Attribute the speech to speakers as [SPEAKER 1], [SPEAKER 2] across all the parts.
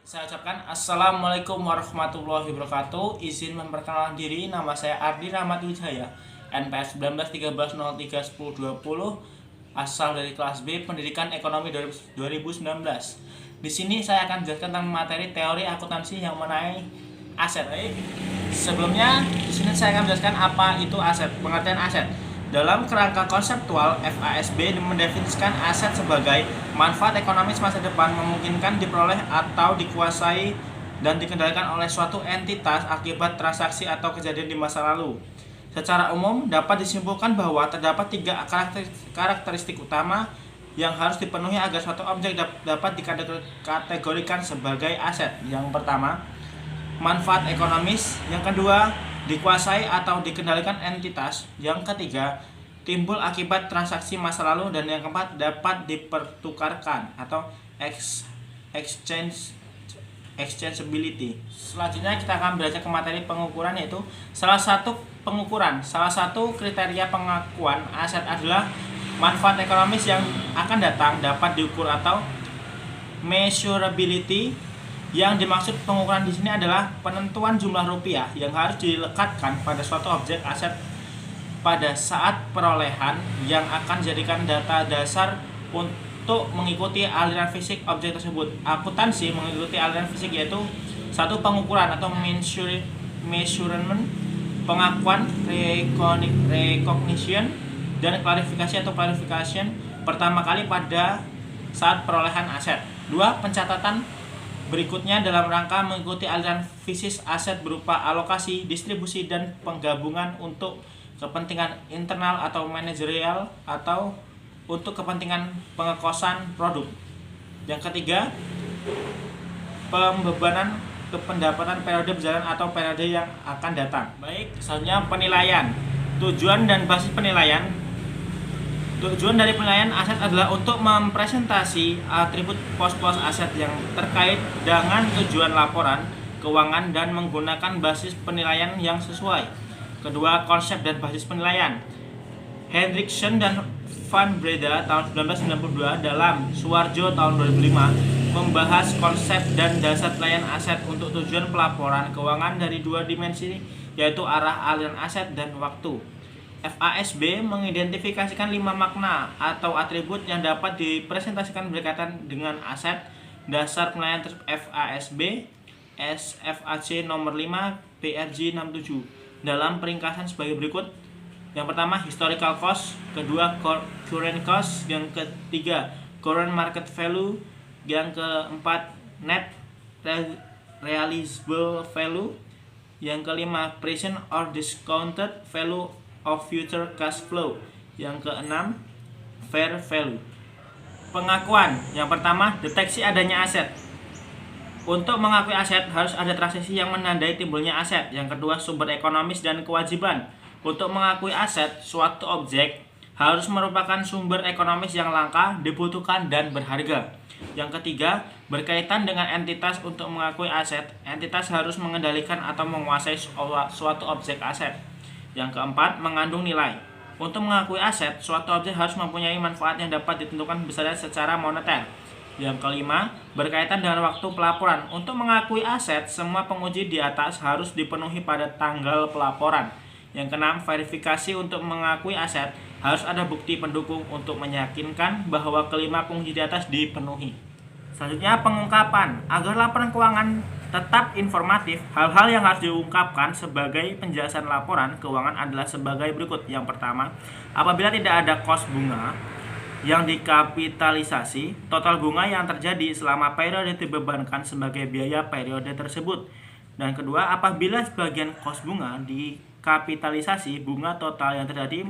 [SPEAKER 1] Saya ucapkan Assalamualaikum warahmatullahi wabarakatuh. Izin memperkenalkan diri, nama saya Ardi Rahmat Wijaya, NPS 1913031020, asal dari kelas B Pendidikan Ekonomi 2019. Di sini saya akan jelaskan tentang materi teori akuntansi yang mengenai aset. Sebelumnya, di sini saya akan menjelaskan apa itu aset, pengertian aset. Dalam kerangka konseptual, FASB mendefinisikan aset sebagai manfaat ekonomis masa depan memungkinkan diperoleh atau dikuasai dan dikendalikan oleh suatu entitas akibat transaksi atau kejadian di masa lalu. Secara umum, dapat disimpulkan bahwa terdapat tiga karakteristik utama yang harus dipenuhi agar suatu objek dapat dikategorikan sebagai aset. Yang pertama, manfaat ekonomis. Yang kedua, dikuasai atau dikendalikan entitas. Yang ketiga, timbul akibat transaksi masa lalu. Dan yang keempat, dapat dipertukarkan atau exchangeability. Selanjutnya kita akan belajar ke materi pengukuran, yaitu salah satu kriteria pengakuan aset adalah manfaat ekonomis yang akan datang dapat diukur atau measurability. Yang dimaksud pengukuran di sini adalah penentuan jumlah rupiah yang harus dilekatkan pada suatu objek aset pada saat perolehan yang akan dijadikan data dasar untuk mengikuti aliran fisik objek tersebut. Akuntansi mengikuti aliran fisik, yaitu satu, pengukuran atau measurement, pengakuan, recognition, dan klarifikasi atau clarification pertama kali pada saat perolehan aset. Dua, pencatatan berikutnya dalam rangka mengikuti aliran fisik aset berupa alokasi, distribusi, dan penggabungan untuk kepentingan internal atau manajerial atau untuk kepentingan pengekosan produk. Yang ketiga, pembebanan pendapatan periode berjalan atau periode yang akan datang. Baik, selanjutnya penilaian. Tujuan dan basis penilaian. Tujuan dari penilaian aset adalah untuk mempresentasi atribut pos-pos aset yang terkait dengan tujuan laporan keuangan dan menggunakan basis penilaian yang sesuai. Kedua, konsep dan basis penilaian. Hendrickson dan Van Breda tahun 1992 dalam Suwarjo tahun 2005 membahas konsep dan dasar penilaian aset untuk tujuan pelaporan keuangan dari dua dimensi, yaitu arah aliran aset dan waktu. FASB mengidentifikasikan 5 makna atau atribut yang dapat dipresentasikan berkaitan dengan aset. Dasar penilaian FASB SFAC nomor 5 PRJ 67 dalam peringkasan sebagai berikut. Yang pertama, historical cost. Kedua, current cost. Yang ketiga, current market value. Yang keempat, net realizable value. Yang kelima, present or discounted value of future cash flow. Yang keenam, fair value. Pengakuan. Yang pertama, deteksi adanya aset. Untuk mengakui aset harus ada transaksi yang menandai timbulnya aset. Yang kedua, sumber ekonomis dan kewajiban. Untuk mengakui aset, suatu objek harus merupakan sumber ekonomis yang langka, dibutuhkan, dan berharga. Yang ketiga, berkaitan dengan entitas. Untuk mengakui aset, entitas harus mengendalikan atau menguasai suatu objek aset. Yang keempat, mengandung nilai. Untuk mengakui aset, suatu objek harus mempunyai manfaat yang dapat ditentukan besarnya secara moneter. Yang kelima, berkaitan dengan waktu pelaporan. Untuk mengakui aset, semua penguji di atas harus dipenuhi pada tanggal pelaporan. Yang keenam, verifikasi. Untuk mengakui aset, harus ada bukti pendukung untuk meyakinkan bahwa kelima penguji di atas dipenuhi. Selanjutnya, pengungkapan. Agar laporan keuangan tetap informatif, hal-hal yang harus diungkapkan sebagai penjelasan laporan keuangan adalah sebagai berikut. Yang pertama, apabila tidak ada kos bunga yang dikapitalisasi, total bunga yang terjadi selama periode dibebankan sebagai biaya periode tersebut. Dan kedua, apabila sebagian kos bunga dikapitalisasi, bunga total yang terjadi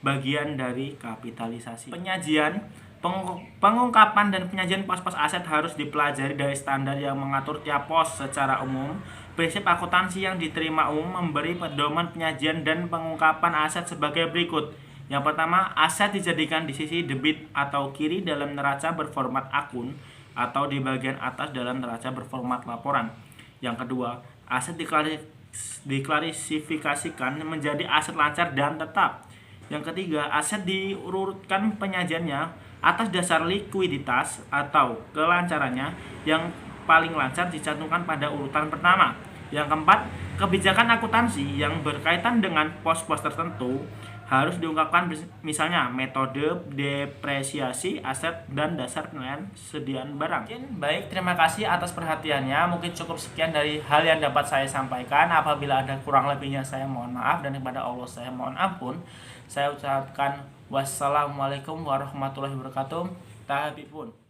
[SPEAKER 1] bagian dari kapitalisasi. Penyajian. Pengungkapan dan penyajian pos-pos aset harus dipelajari dari standar yang mengatur tiap pos. Secara umum, prinsip akuntansi yang diterima umum memberi pedoman penyajian dan pengungkapan aset sebagai berikut. Yang pertama, aset dijadikan di sisi debit atau kiri dalam neraca berformat akun atau di bagian atas dalam neraca berformat laporan. Yang kedua, aset diklasifikasikan menjadi aset lancar dan tetap. Yang ketiga, aset diurutkan penyajiannya atas dasar likuiditas atau kelancarannya. Yang paling lancar dicantumkan pada urutan pertama. Yang keempat, kebijakan akuntansi yang berkaitan dengan pos-pos tertentu harus diungkapkan, misalnya metode depresiasi aset dan dasar penilaian sediaan barang. Baik, terima kasih atas perhatiannya. Mungkin cukup sekian dari hal yang dapat saya sampaikan. Apabila ada kurang lebihnya saya mohon maaf, dan kepada Allah saya mohon ampun. Saya ucapkan wassalamualaikum warahmatullahi wabarakatuh. Tabipun.